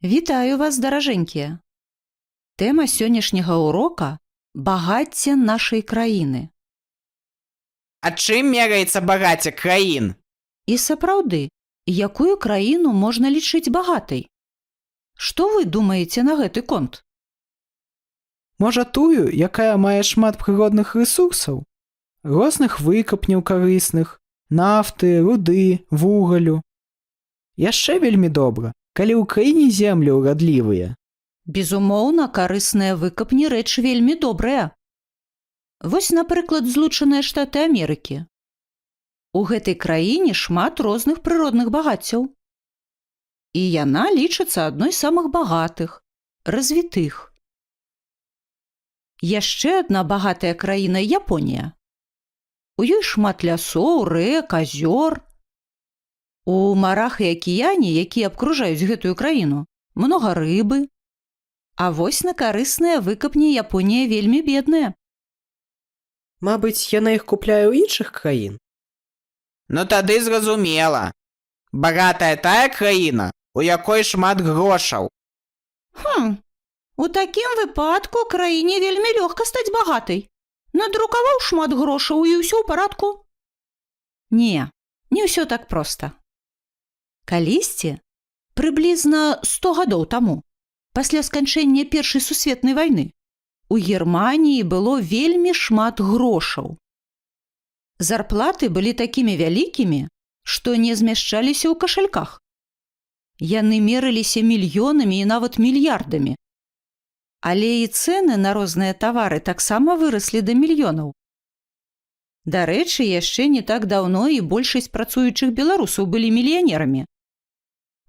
Вітаю вас, даражэнькія! Тэма сённяшняга ўрока – багацце нашай краіны. А чым мераецца багацце краін? І сапраўды, якую краіну можна лічыць багатай? Што вы думаеце на гэты конт? Можа тую, якая мае шмат прыродных рэсурсаў, розных выкапняў карысных, нафты, руды, вугалю. Яшчэ вельмі добра, калі ў краіне землі ўрадлівыя. Безумоўна, карысныя выкапні рэч вельмі добрая. Вось, напрыклад, Злучаныя Штаты Амерыкі. У гэтай краіне шмат розных прыродных багаццяў. І яна лічыцца адной з самых багатых, развітых. Яшчэ адна багатая краіна – Японія. У ёй шмат лясоў, рэк, азёр. У марах і акіяне, якія абкружаюць гэтую краіну, многа рыбы. А вось на карысныя выкапні Японія вельмі бедная. Мабыць, яна іх купляе ў іншых краін. Ну тады зразумела. Багатая тая краіна, у якой шмат грошаў. У такім выпадку краіне вельмі лёгка стаць багатай. Надрукаваў шмат грошаў і ўсё ў парадку. Не ўсё так проста. Калісьці, прыблізна 100 гадоў таму, пасля сканчэння Першай сусветнай вайны, у Германіі было вельмі шмат грошаў. Зарплаты былі такімі вялікімі, што не змяшчаліся ў кашальках. Яны мерыліся мільёнамі і нават мільярдамі. Але і цэны на розныя тавары таксама выраслі да мільёнаў. Дарэчы, яшчэ не так даўно і большасць працуючых беларусаў былі мільянерамі.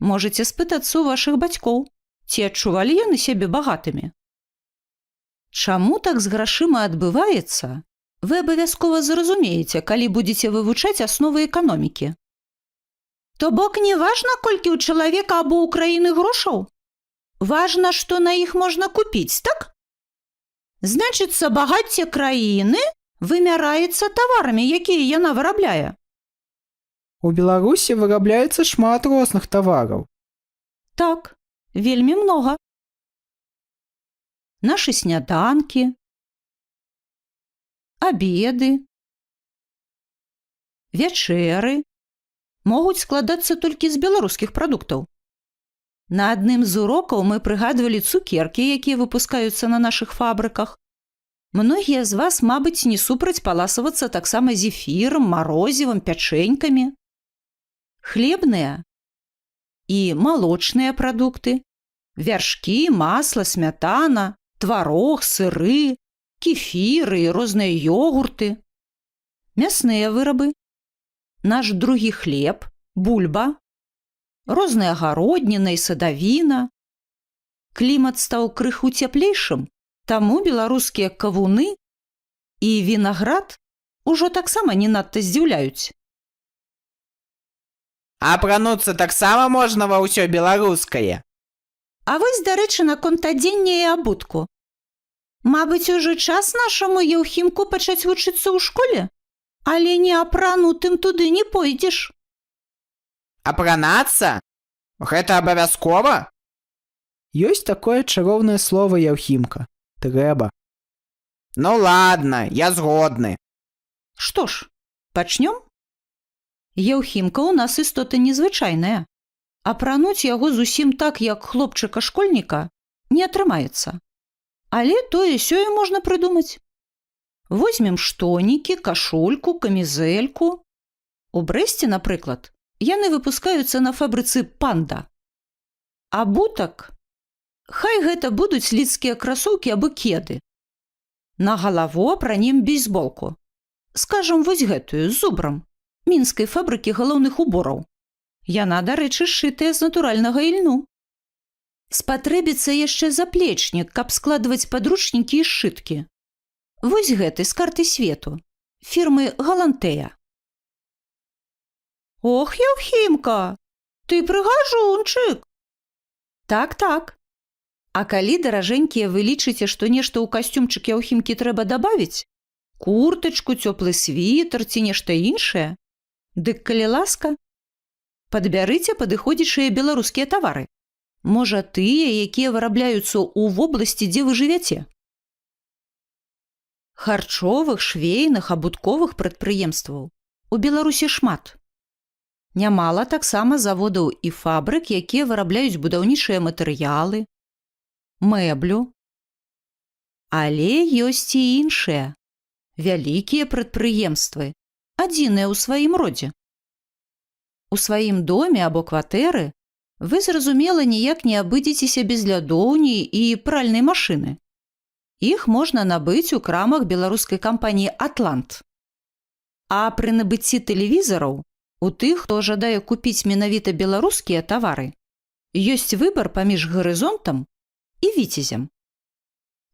Можаце спытацца ў вашых бацькоў, ці адчувалі яны сябе багатымі? Чаму так з грашыма адбываецца, вы абавязкова зразумееце, калі будзеце вывучаць асновы эканомікі. То бок не важна, колькі ў чалавека або ў краіны грошаў? Важна, што на іх можна купіць, так? Значыцца, багацце краіны вымяраецца таварамі, якія яна вырабляе. У Беларусі вырабляецца шмат розных тавараў. Так, вельмі многа. Нашы сняданкі, абеды, вячэры могуць складацца толькі з беларускіх прадуктаў. На адным з урокаў мы прыгадвалі цукеркі, якія выпускаюцца на нашых фабрыках. Многія з вас, мабыць, не супраць паласавацца таксама зефірам, марозівам, пячэнькамі. Хлебныя і малочныя прадукты, вяршкі, масла, смятана, тварог, сыры, кефіры і розныя ёгурты. Мясныя вырабы, наш другі хлеб, бульба, розная гародніна і садавіна. Клімат стаў крыху цяплейшым, таму беларускія кавуны і вінаград ужо таксама не надта здзіўляюць. Апрануцца таксама можна ва ўсё беларускае. А вось, дарэчы, наконт адзення і абутку. Мабыць, ужо час нашаму Еўхімку пачаць вучыцца ў школе? Але не апранутым туды не пойдзеш. Апранацца? Гэта абавязкова? Ёсць такое чароўнае слова Яўхімка. Трэба. Ну ладно, я згодны. Што ж, пачнём? Еўхімка ў нас істота незвычайная. Апрануць яго зусім так, як хлопчыка-школьніка, не атрымаецца. Але тое-сёе можна прыдумаць. Возьмем штонікі, кашульку, камізэльку. У Брэсце, напрыклад, яны выпускаюцца на фабрыцы «Панда». Абутак? Хай гэта будуць лідскія красоўкі або кеды. На галаву апранем бейсболку. Скажам, вось гэтую, з зубрам, мінскай фабрыкі галаўных убораў. Яна, дарэчы, сшытая з натуральнага ільну. Спатрэбіцца яшчэ заплечнік, каб складваць падручнікі і сшыткі. Вось гэты з карты свету, фірмы «Галантэя». Ох, Еўхімка, ты прыгажунчык. Так. А калі, даражэнькія, вы лічыце, што нешта ў касцюмчык Яўхімкі трэба дабавіць? Куртачку, цёплы світер ці нешта іншае? Дык, калі ласка, падбярыце падыходзячыя беларускія тавары. Можа, тыя, якія вырабляюцца ў вобласці, дзе вы жывяце? Харчовых, швейных, абутковых прадпрыемстваў у Беларусі шмат. Нямала таксама заводаў і фабрык, якія вырабляюць будаўнічыя матэрыялы, мэблю. Але ёсць і іншыя, вялікія прадпрыемствы, адзіныя ў сваім родзе. У сваім доме або кватэры вы, зразумела, ніяк не абыдзецеся без лядоўні і пральнай машыны. Іх можна набыць у крамах беларускай кампаніі «Атлант». А пры набыцці тэлевізараў у тых, хто жадае купіць менавіта беларускія тавары, ёсць выбар паміж «Гарызонтам» і «Віцязем».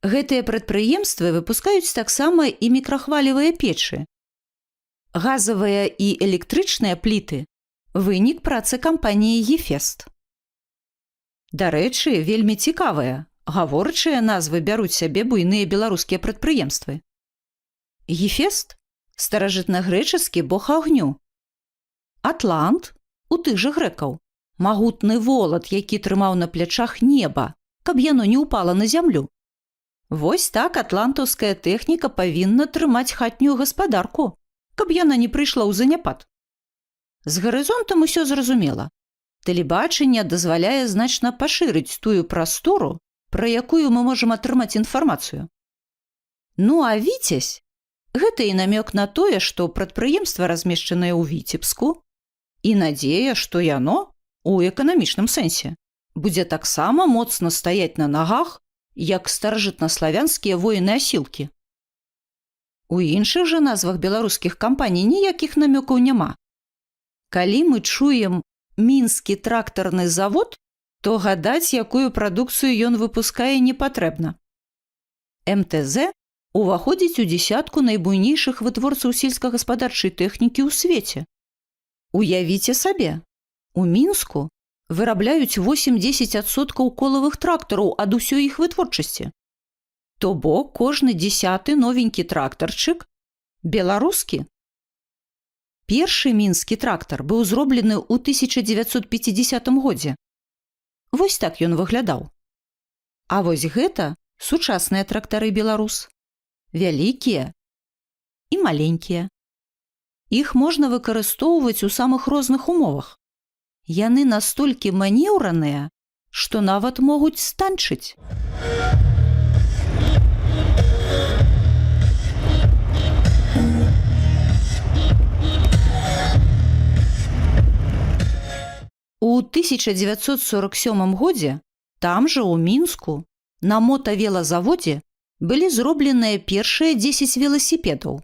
Гэтыя прадпрыемствы выпускаюць таксама і мікрахвалевыя печы. Газавыя і электрычныя пліты – вынік працы кампаніі «Ефест». Дарэчы, вельмі цікавыя, гаворчыя назвы бяруць сябе буйныя беларускія прадпрыемствы. «Ефест» – старажытнагрэчаскі бог агню. «Атлант» у тых жа грэкаў – магутны волат, які трымаў на плячах неба, каб яно не ўпала на зямлю. Вось так атлантаўская тэхніка павінна трымаць хатнюю гаспадарку, каб яна не прыйшла ў заняпад. З гарызонтам усё зразумела. Тэлебачанне дазваляе значна пашырыць тую прастору, пра якую мы можам атрымаць інфармацыю. Ну а «Віцязь» – гэта і намёк на тое, што прадпрыемства размешчанае ў Віцебску, і надзея, што яно, у эканамічным сэнсе, будзе таксама моцна стаяць на нагах, як старажытнаславянскія воіны-асілкі. У іншых жа назвах беларускіх кампаній ніякіх намёкаў няма. Калі мы чуем «Мінскі трактарны завод», то гадаць, якую прадукцыю ён выпускае, не патрэбна. МТЗ уваходзіць у дзесятку найбуйнейшых вытворцаў сельскагаспадарчай тэхнікі ў свеце. Уявіце сабе, у Мінску вырабляюць 8-10% колавых трактараў ад усёй іх вытворчасці. То бок кожны 10-ы новенькі трактарчык беларускі. Першы мінскі трактар быў зроблены ў 1950 годзе. Вось так ён выглядаў. А вось гэта сучасныя трактары «Беларус». Вялікія і маленькія. Іх можна выкарыстоўваць у самых розных умовах. Яны настолькі манеўраныя, што нават могуць станчыць. У 1947 годзе там жа ў Мінску на мотавелазаводзе былі зробленыя першыя 10 веласіпедаў.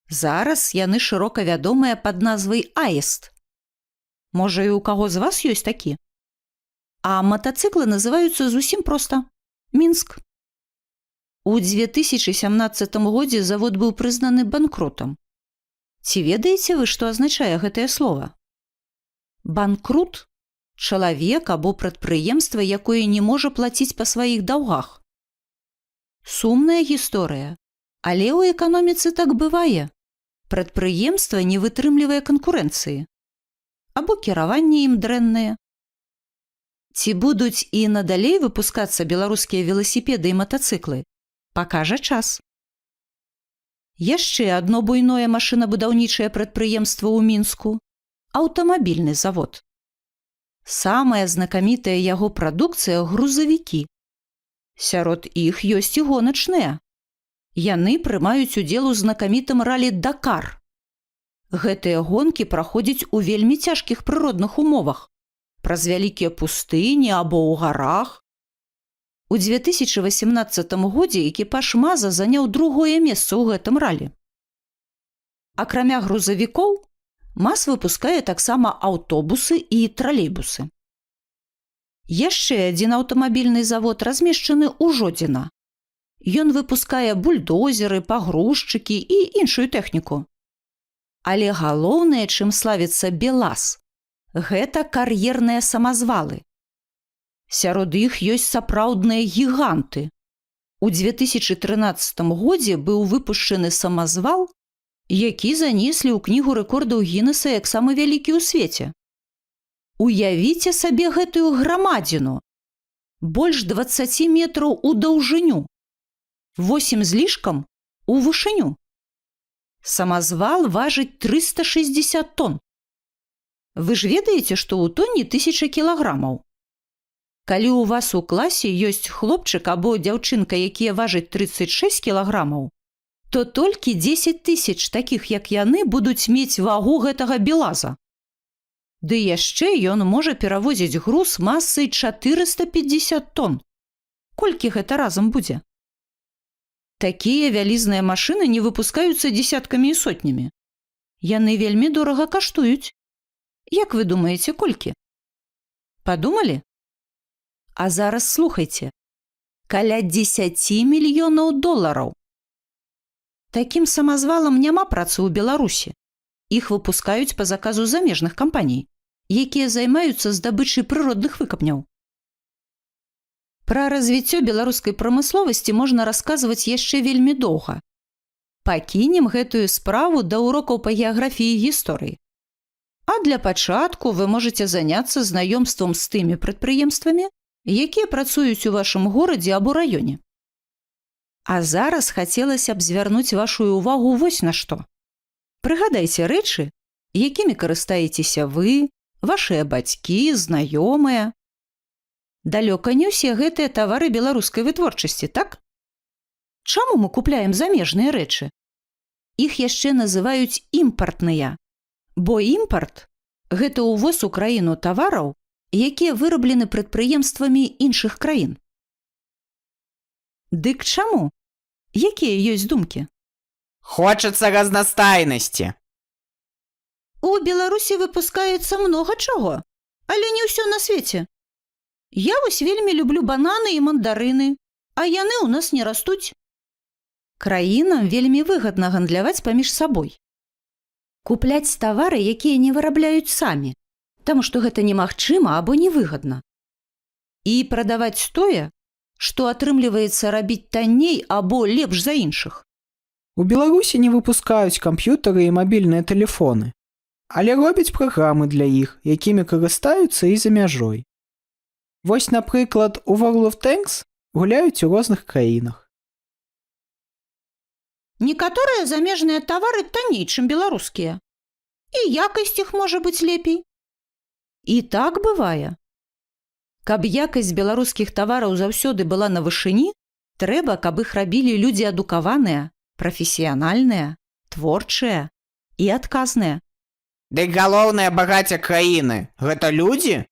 Зараз яны шырока вядомыя пад назвай «Аіст». Можа, і ў каго з вас ёсць такі? А матацыклы называюцца зусім проста – «Мінск». У 2017 годзе завод быў прызнаны банкротам. Ці ведаеце вы, што азначае гэтае слова? Банкрут – чалавек або прадпрыемства, якое не можа плаціць па сваіх даўгах. Сумная гісторыя, але ў эканоміцы так бывае. Прадпрыемства не вытрымлівае канкурэнцыі. Або кіраванне ім дрэннае. Ці будуць і надалей выпускацца беларускія веласіпеды і матацыклы, пакажа час. Яшчэ адно буйное машынабудаўнічае прадпрыемства ў Мінску – аўтамабільны завод. Самая знакамітая яго прадукцыя – грузавікі. Сярод іх ёсць і гоначныя. Яны прымаюць удзел у знакамітым ралі «Дакар». Гэтыя гонкі праходзяць у вельмі цяжкіх прыродных умовах, праз вялікія пустыні або ў гарах. У 2018 годзе экіпаж МАЗа заняў 2-е месца ў гэтым ралі. Акрамя грузавікоў, МАЗ выпускае таксама аўтобусы і тралейбусы. Яшчэ адзін аўтамабільны завод размешчаны ў Жодзіна. Ён выпускае бульдозеры, пагрузчыкі і іншую тэхніку. Але галоўнае, чым славіцца БелАЗ, гэта кар'ерныя самазвалы. Сярод іх ёсць сапраўдныя гіганты. У 2013 годзе быў выпушчаны самазвал, які занеслі ў кнігу рэкордаў Гіннеса як самы вялікі ў свеце. Уявіце сабе гэтую грамадзіну. Больш 20 метраў у даўжыню, 8 з лішкам у вышыню. Самазвал важыць 360 тонн. Вы ж ведаеце, што ў тоне 1000 кілаграмаў. Калі ў вас у класе ёсць хлопчык або дзяўчынка, якія важаць 36 кілаграмаў, то толькі 10 000 такіх, як яны, будуць мець вагу гэтага белаза. Ды яшчэ ён можа перавозіць груз масай 450 тонн. Колькі гэта разам будзе? Такія вялізныя машыны не выпускаюцца дзесяткамі і сотнямі. Яны вельмі дорага каштуюць. Як вы думаеце, колькі? Падумалі? А зараз слухайце. Каля 10 мільёнаў долараў. Такім самазвалам няма працы ў Беларусі. Іх выпускаюць па заказу замежных кампаній, якія займаюцца здабычай прыродных выкапняў. Пра развіццё беларускай прамысловасці можна расказваць яшчэ вельмі доўга. Пакінем гэтую справу да урокаў па геаграфіі і гісторыі. А для пачатку вы можаце заняцца знаёмствам з тымі прадпрыемствамі, якія працуюць у вашым горадзе або раёне. А зараз хацелася б звярнуць вашу увагу вось на што. Прыгадайце рэчы, якімі карыстаецеся вы, вашыя бацькі, знаёмыя. Далёка не ўсе гэтыя тавары беларускай вытворчасці, так? Чаму мы купляем замежныя рэчы? Іх яшчэ называюць імпартныя, бо імпарт – гэта ўвоз у краіну тавараў, якія выраблены прадпрыемствамі іншых краін. Дык чаму? Якія ёсць думкі? Хочацца разнастайнасці. У Беларусі выпускаецца многа чаго, але не ўсё на свеце. Я вось вельмі люблю бананы і мандарыны, а яны ў нас не растуць. Краінам вельмі выгадна гандляваць паміж сабой. Купляць тавары, якія не вырабляюць самі, таму што гэта немагчыма або невыгадна. І прадаваць тое, што атрымліваецца рабіць танней або лепш за іншых. У Беларусі не выпускаюць камп'ютары і мабільныя тэлефоны, але робяць праграмы для іх, якімі карыстаюцца і за мяжой. Вось, напрыклад, у World of Tanks гуляюць у розных краінах. Некаторыя замежныя тавары танней, чым беларускія. І якасць іх можа быць лепей. І так бывае. Каб якасць беларускіх тавараў заўсёды была на вышыні, трэба, каб іх рабілі людзі адукаваныя, прафесіянальныя, творчыя і адказныя. Дык галоўнае багацце краіны – гэта людзі?